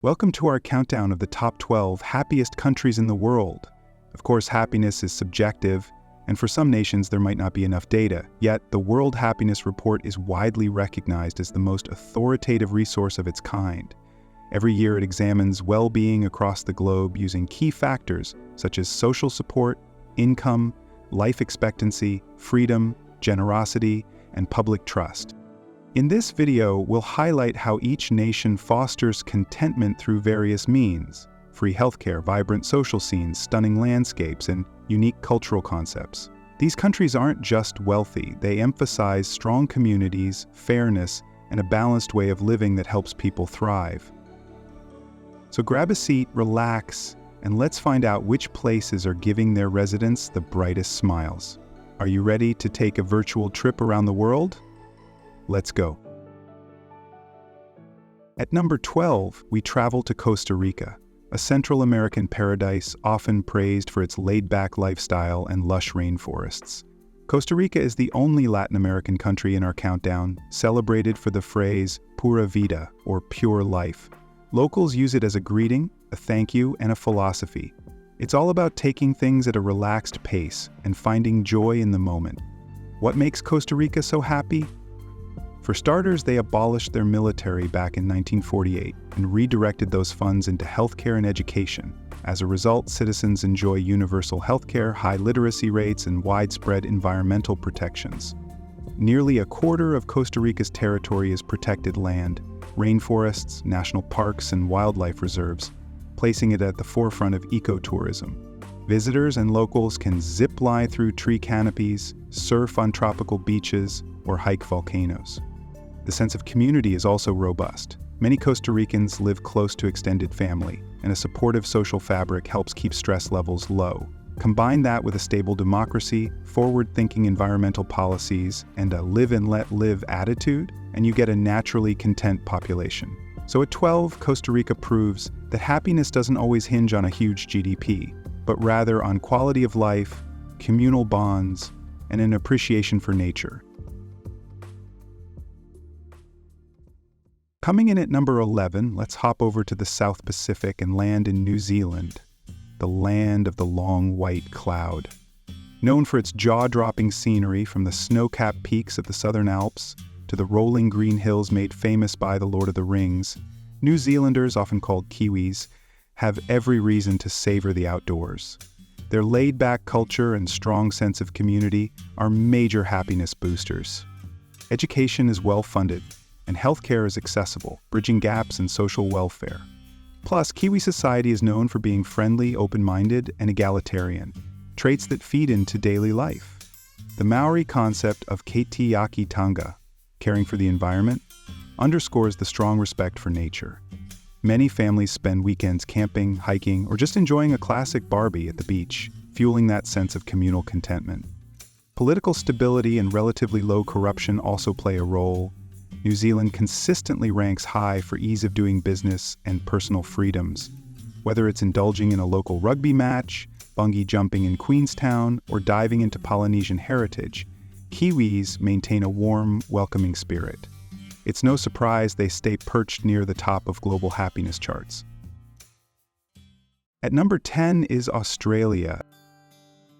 Welcome to our countdown of the top 12 happiest countries in the world. Of course, happiness is subjective, and for some nations there might not be enough data. Yet, the World Happiness Report is widely recognized as the most authoritative resource of its kind. Every year it examines well-being across the globe using key factors such as social support, income, life expectancy, freedom, generosity, and public trust. In this video, we'll highlight how each nation fosters contentment through various means: free healthcare, vibrant social scenes, stunning landscapes, and unique cultural concepts. These countries aren't just wealthy, they emphasize strong communities, fairness, and a balanced way of living that helps people thrive. So grab a seat, relax, and let's find out which places are giving their residents the brightest smiles. Are you ready to take a virtual trip around the world? Let's go. At number 12, we travel to Costa Rica, a Central American paradise often praised for its laid-back lifestyle and lush rainforests. Costa Rica is the only Latin American country in our countdown celebrated for the phrase pura vida, or pure life. Locals use it as a greeting, a thank you, and a philosophy. It's all about taking things at a relaxed pace and finding joy in the moment. What makes Costa Rica so happy? For starters, they abolished their military back in 1948 and redirected those funds into healthcare and education. As a result, citizens enjoy universal healthcare, high literacy rates, and widespread environmental protections. Nearly a quarter of Costa Rica's territory is protected land, rainforests, national parks, and wildlife reserves, placing it at the forefront of ecotourism. Visitors and locals can zip-line through tree canopies, surf on tropical beaches, or hike volcanoes. The sense of community is also robust. Many Costa Ricans live close to extended family, and a supportive social fabric helps keep stress levels low. Combine that with a stable democracy, forward-thinking environmental policies, and a live and let live attitude, and you get a naturally content population. So at 12, Costa Rica proves that happiness doesn't always hinge on a huge GDP, but rather on quality of life, communal bonds, and an appreciation for nature. Coming in at number 11, let's hop over to the South Pacific and land in New Zealand, the land of the long white cloud. Known for its jaw-dropping scenery from the snow-capped peaks of the Southern Alps to the rolling green hills made famous by the Lord of the Rings, New Zealanders, often called Kiwis, have every reason to savor the outdoors. Their laid-back culture and strong sense of community are major happiness boosters. Education is well-funded, and healthcare is accessible, bridging gaps in social welfare. Plus, Kiwi society is known for being friendly, open-minded, and egalitarian, traits that feed into daily life. The Maori concept of keitiakitanga, caring for the environment, underscores the strong respect for nature. Many families spend weekends camping, hiking, or just enjoying a classic barbie at the beach, fueling that sense of communal contentment. Political stability and relatively low corruption also play a role. New Zealand consistently ranks high for ease of doing business and personal freedoms. Whether it's indulging in a local rugby match, bungee jumping in Queenstown, or diving into Polynesian heritage, Kiwis maintain a warm, welcoming spirit. It's no surprise they stay perched near the top of global happiness charts. At number 10 is Australia,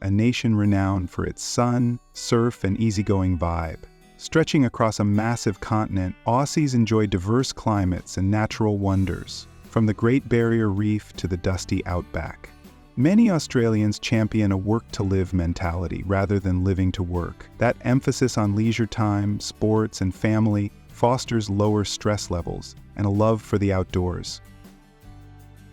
a nation renowned for its sun, surf, and easygoing vibe. Stretching across a massive continent, Aussies enjoy diverse climates and natural wonders, from the Great Barrier Reef to the dusty outback. Many Australians champion a work-to-live mentality rather than living to work. That emphasis on leisure time, sports, and family fosters lower stress levels and a love for the outdoors.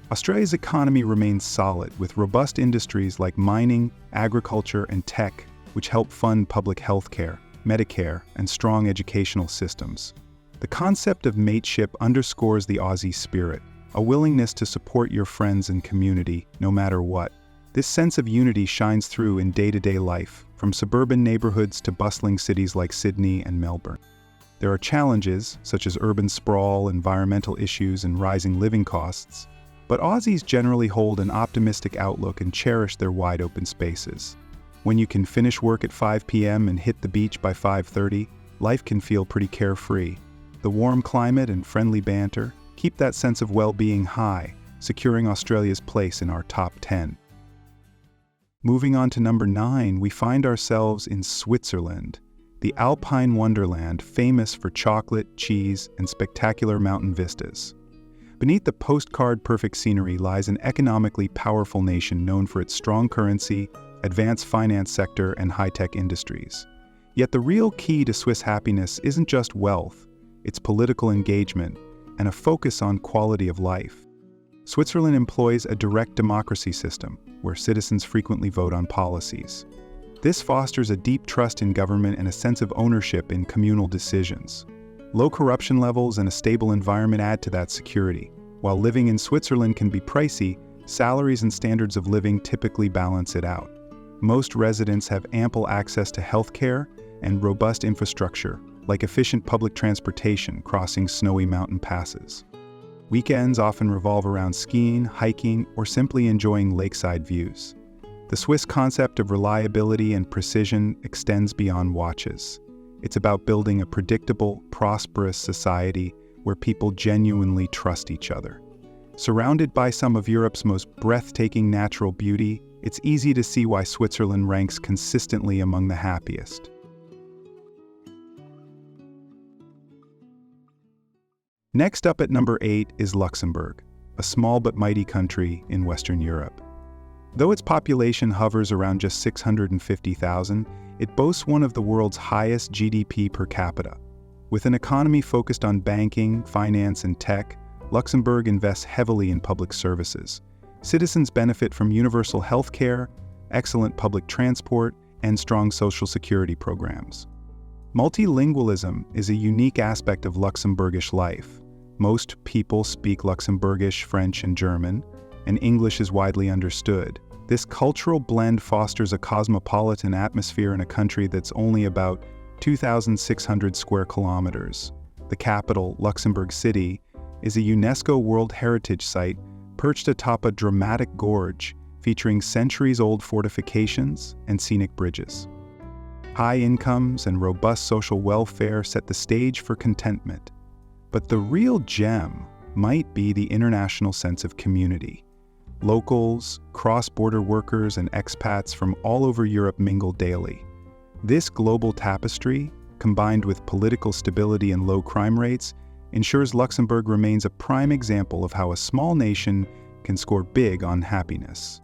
Australia's economy remains solid, with robust industries like mining, agriculture, and tech, which help fund public health care, Medicare, and strong educational systems. The concept of mateship underscores the Aussie spirit, a willingness to support your friends and community, no matter what. This sense of unity shines through in day-to-day life, from suburban neighborhoods to bustling cities like Sydney and Melbourne. There are challenges, such as urban sprawl, environmental issues, and rising living costs, but Aussies generally hold an optimistic outlook and cherish their wide-open spaces. When you can finish work at 5 p.m. and hit the beach by 5:30, life can feel pretty carefree. The warm climate and friendly banter, keep that sense of well-being high, securing Australia's place in our top 10. Moving on to number 9, we find ourselves in Switzerland, the Alpine wonderland famous for chocolate, cheese, and spectacular mountain vistas. Beneath the postcard-perfect scenery lies an economically powerful nation known for its strong currency, advanced finance sector, and high-tech industries. Yet the real key to Swiss happiness isn't just wealth, it's political engagement and a focus on quality of life. Switzerland employs a direct democracy system, where citizens frequently vote on policies. This fosters a deep trust in government and a sense of ownership in communal decisions. Low corruption levels and a stable environment add to that security. While living in Switzerland can be pricey, salaries and standards of living typically balance it out. Most residents have ample access to healthcare and robust infrastructure, like efficient public transportation crossing snowy mountain passes. Weekends often revolve around skiing, hiking, or simply enjoying lakeside views. The Swiss concept of reliability and precision extends beyond watches. It's about building a predictable, prosperous society where people genuinely trust each other. Surrounded by some of Europe's most breathtaking natural beauty, it's easy to see why Switzerland ranks consistently among the happiest. Next up at number 8 is Luxembourg, a small but mighty country in Western Europe. Though its population hovers around just 650,000, it boasts one of the world's highest GDP per capita. With an economy focused on banking, finance, and tech, Luxembourg invests heavily in public services. Citizens benefit from universal health care, excellent public transport, and strong social security programs. Multilingualism is a unique aspect of Luxembourgish life. Most people speak Luxembourgish, French, and German, and English is widely understood. This cultural blend fosters a cosmopolitan atmosphere in a country that's only about 2,600 square kilometers. The capital, Luxembourg City, is a UNESCO World Heritage Site perched atop a dramatic gorge featuring centuries-old fortifications and scenic bridges. High incomes and robust social welfare set the stage for contentment. But the real gem might be the international sense of community. Locals, cross-border workers, and expats from all over Europe mingle daily. This global tapestry, combined with political stability and low crime rates, ensures Luxembourg remains a prime example of how a small nation can score big on happiness.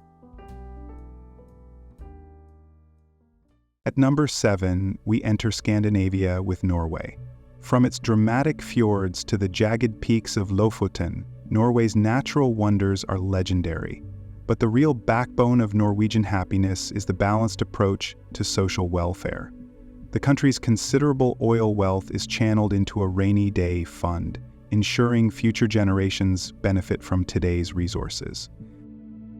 At number 7, we enter Scandinavia with Norway. From its dramatic fjords to the jagged peaks of Lofoten, Norway's natural wonders are legendary. But the real backbone of Norwegian happiness is the balanced approach to social welfare. The country's considerable oil wealth is channeled into a rainy day fund, ensuring future generations benefit from today's resources.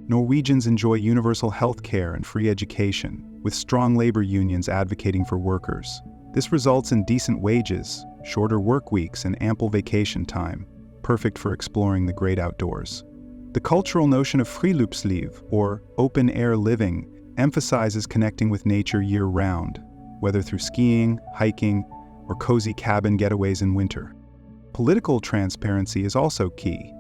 Norwegians enjoy universal health care and free education, with strong labor unions advocating for workers. This results in decent wages, shorter work weeks, and ample vacation time, perfect for exploring the great outdoors. The cultural notion of friluftsliv, or open-air living, emphasizes connecting with nature year-round, whether through skiing, hiking, or cozy cabin getaways in winter. Political transparency is also key.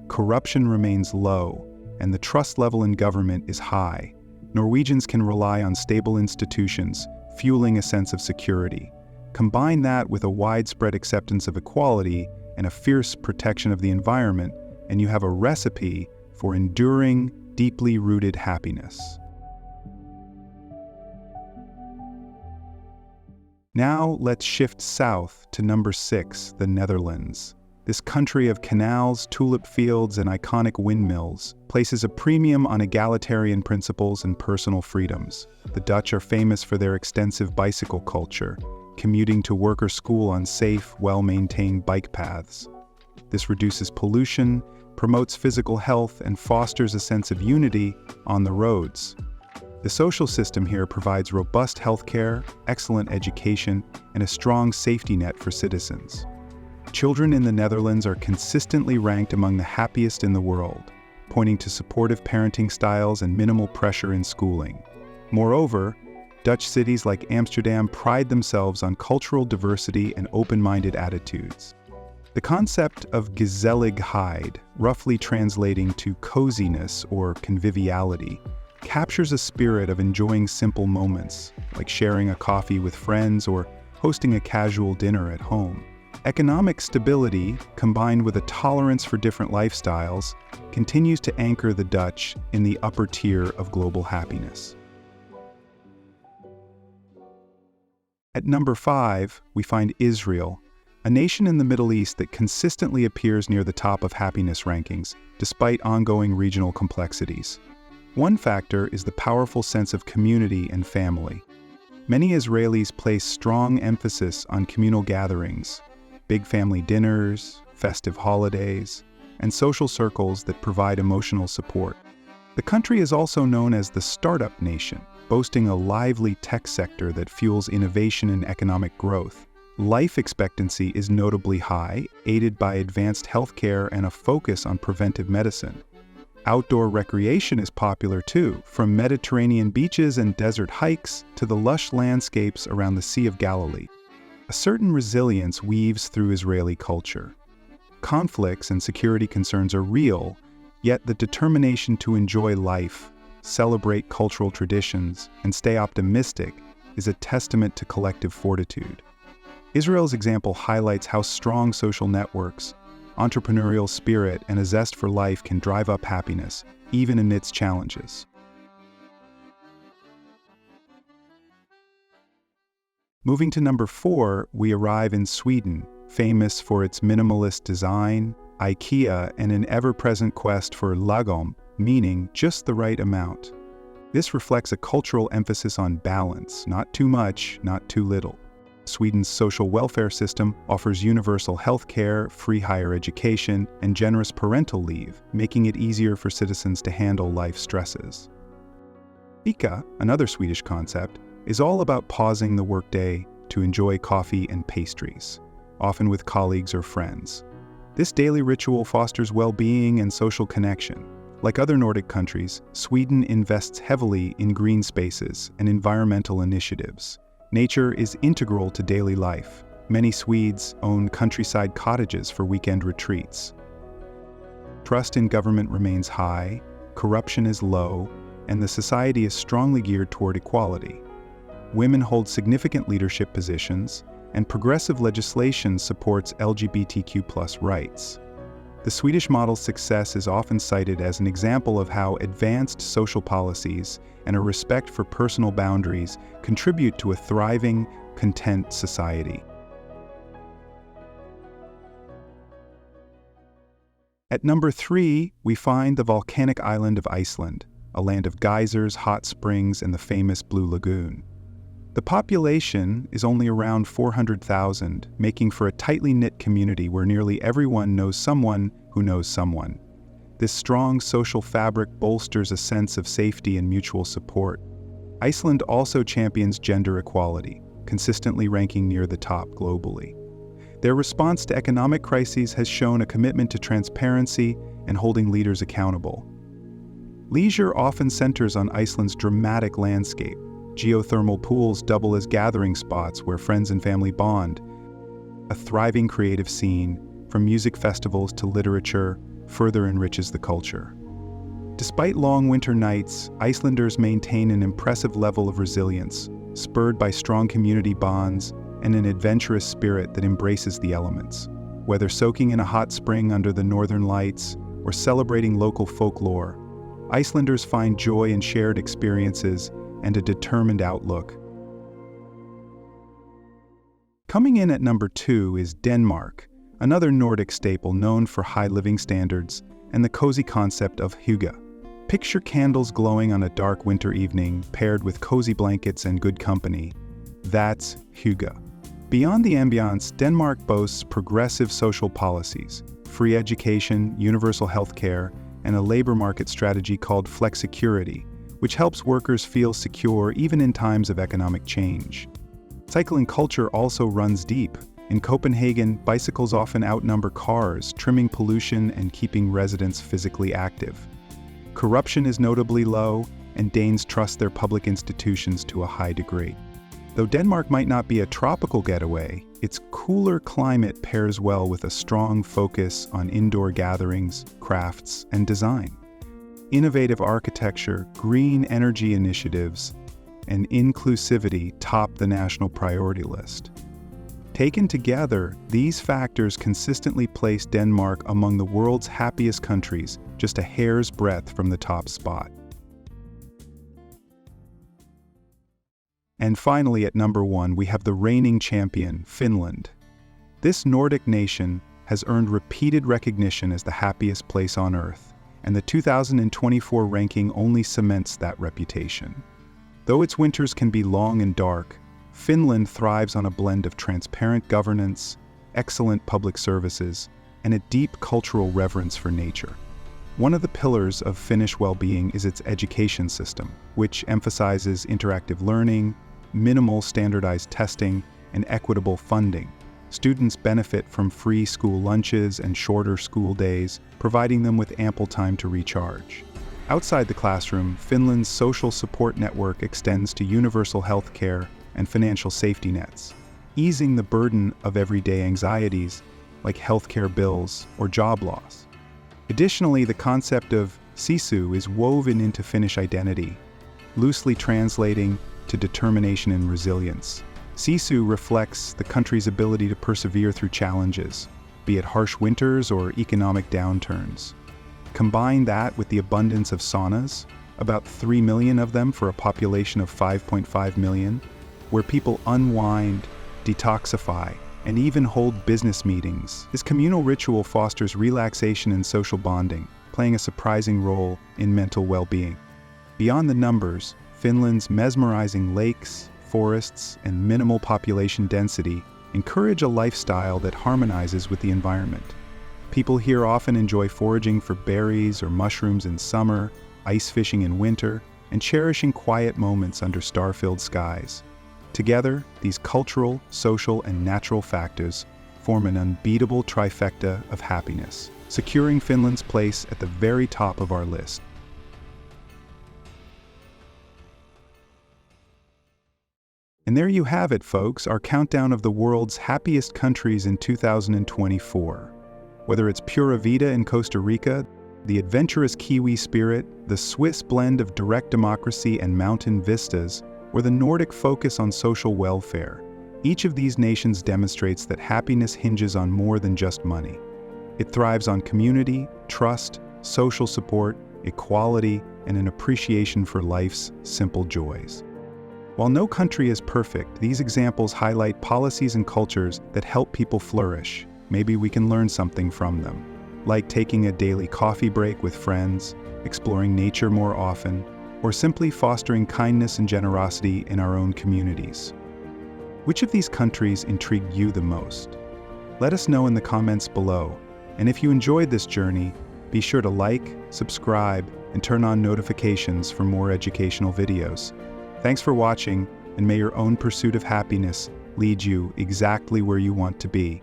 Corruption remains low, and the trust level in government is high. Norwegians can rely on stable institutions, fueling a sense of security. Combine that with a widespread acceptance of equality and a fierce protection of the environment, and you have a recipe for enduring, deeply rooted happiness. Now let's shift south to number 6, the Netherlands. This country of canals, tulip fields, and iconic windmills places a premium on egalitarian principles and personal freedoms. The Dutch are famous for their extensive bicycle culture, commuting to work or school on safe, well-maintained bike paths. This reduces pollution, promotes physical health, and fosters a sense of unity on the roads. The social system here provides robust healthcare, excellent education, and a strong safety net for citizens. Children in the Netherlands are consistently ranked among the happiest in the world, pointing to supportive parenting styles and minimal pressure in schooling. Moreover, Dutch cities like Amsterdam pride themselves on cultural diversity and open-minded attitudes. The concept of Geselligkeit, roughly translating to coziness or conviviality, captures a spirit of enjoying simple moments, like sharing a coffee with friends or hosting a casual dinner at home. Economic stability, combined with a tolerance for different lifestyles, continues to anchor the Dutch in the upper tier of global happiness. At number 5, we find Israel, a nation in the Middle East that consistently appears near the top of happiness rankings, despite ongoing regional complexities. One factor is the powerful sense of community and family. Many Israelis place strong emphasis on communal gatherings, big family dinners, festive holidays, and social circles that provide emotional support. The country is also known as the startup nation, boasting a lively tech sector that fuels innovation and economic growth. Life expectancy is notably high, aided by advanced healthcare and a focus on preventive medicine. Outdoor recreation is popular too, from Mediterranean beaches and desert hikes to the lush landscapes around the Sea of Galilee. A certain resilience weaves through Israeli culture. Conflicts and security concerns are real, yet the determination to enjoy life, celebrate cultural traditions, and stay optimistic is a testament to collective fortitude. Israel's example highlights how strong social networks, entrepreneurial spirit, and a zest for life can drive up happiness, even amidst challenges. Moving to number 4, we arrive in Sweden, famous for its minimalist design, IKEA, and an ever-present quest for lagom, meaning just the right amount. This reflects a cultural emphasis on balance, not too much, not too little. Sweden's social welfare system offers universal health care, free higher education, and generous parental leave, making it easier for citizens to handle life stresses. Fika, another Swedish concept, is all about pausing the workday to enjoy coffee and pastries, often with colleagues or friends. This daily ritual fosters well-being and social connection. Like other Nordic countries, Sweden invests heavily in green spaces and environmental initiatives. Nature is integral to daily life. Many Swedes own countryside cottages for weekend retreats. Trust in government remains high, corruption is low, and the society is strongly geared toward equality. Women hold significant leadership positions, and progressive legislation supports LGBTQ+ rights. The Swedish model's success is often cited as an example of how advanced social policies and a respect for personal boundaries contribute to a thriving, content society. At number 3, we find the volcanic island of Iceland, a land of geysers, hot springs, and the famous Blue Lagoon. The population is only around 400,000, making for a tightly knit community where nearly everyone knows someone who knows someone. This strong social fabric bolsters a sense of safety and mutual support. Iceland also champions gender equality, consistently ranking near the top globally. Their response to economic crises has shown a commitment to transparency and holding leaders accountable. Leisure often centers on Iceland's dramatic landscape. Geothermal pools double as gathering spots where friends and family bond. A thriving creative scene, from music festivals to literature, further enriches the culture. Despite long winter nights, Icelanders maintain an impressive level of resilience, spurred by strong community bonds and an adventurous spirit that embraces the elements. Whether soaking in a hot spring under the northern lights or celebrating local folklore, Icelanders find joy in shared experiences and a determined outlook. Coming in at number 2 is Denmark, another Nordic staple known for high living standards and the cozy concept of hygge. Picture candles glowing on a dark winter evening, paired with cozy blankets and good company. That's hygge. Beyond the ambiance, Denmark boasts progressive social policies, free education, universal health care, and a labor market strategy called flexicurity, which helps workers feel secure even in times of economic change. Cycling culture also runs deep. In Copenhagen, bicycles often outnumber cars, trimming pollution and keeping residents physically active. Corruption is notably low, and Danes trust their public institutions to a high degree. Though Denmark might not be a tropical getaway, Its cooler climate pairs well with a strong focus on indoor gatherings, crafts, and design. Innovative architecture, green energy initiatives, and inclusivity top the national priority list. Taken together, these factors consistently place Denmark among the world's happiest countries, just a hair's breadth from the top spot. And finally, at number 1, we have the reigning champion, Finland. This Nordic nation has earned repeated recognition as the happiest place on Earth, and the 2024 ranking only cements that reputation. Though its winters can be long and dark, Finland thrives on a blend of transparent governance, excellent public services, and a deep cultural reverence for nature. One of the pillars of Finnish well-being is its education system, which emphasizes interactive learning, minimal standardized testing, and equitable funding. Students benefit from free school lunches and shorter school days, providing them with ample time to recharge. Outside the classroom, Finland's social support network extends to universal health care and financial safety nets, easing the burden of everyday anxieties like healthcare bills or job loss. Additionally, the concept of sisu is woven into Finnish identity, loosely translating to determination and resilience. Sisu reflects the country's ability to persevere through challenges, be it harsh winters or economic downturns. Combine that with the abundance of saunas, about 3 million of them for a population of 5.5 million, where people unwind, detoxify, and even hold business meetings. This communal ritual fosters relaxation and social bonding, playing a surprising role in mental well-being. Beyond the numbers, Finland's mesmerizing lakes, forests, and minimal population density encourage a lifestyle that harmonizes with the environment. People here often enjoy foraging for berries or mushrooms in summer, ice fishing in winter, and cherishing quiet moments under star-filled skies. Together, these cultural, social, and natural factors form an unbeatable trifecta of happiness, securing Finland's place at the very top of our list. And there you have it, folks, our countdown of the world's happiest countries in 2024. Whether it's Pura Vida in Costa Rica, the adventurous Kiwi spirit, the Swiss blend of direct democracy and mountain vistas, or the Nordic focus on social welfare, each of these nations demonstrates that happiness hinges on more than just money. It thrives on community, trust, social support, equality, and an appreciation for life's simple joys. While no country is perfect, these examples highlight policies and cultures that help people flourish. Maybe we can learn something from them, like taking a daily coffee break with friends, exploring nature more often, or simply fostering kindness and generosity in our own communities. Which of these countries intrigued you the most? Let us know in the comments below. And if you enjoyed this journey, be sure to like, subscribe, and turn on notifications for more educational videos. Thanks for watching, and may your own pursuit of happiness lead you exactly where you want to be.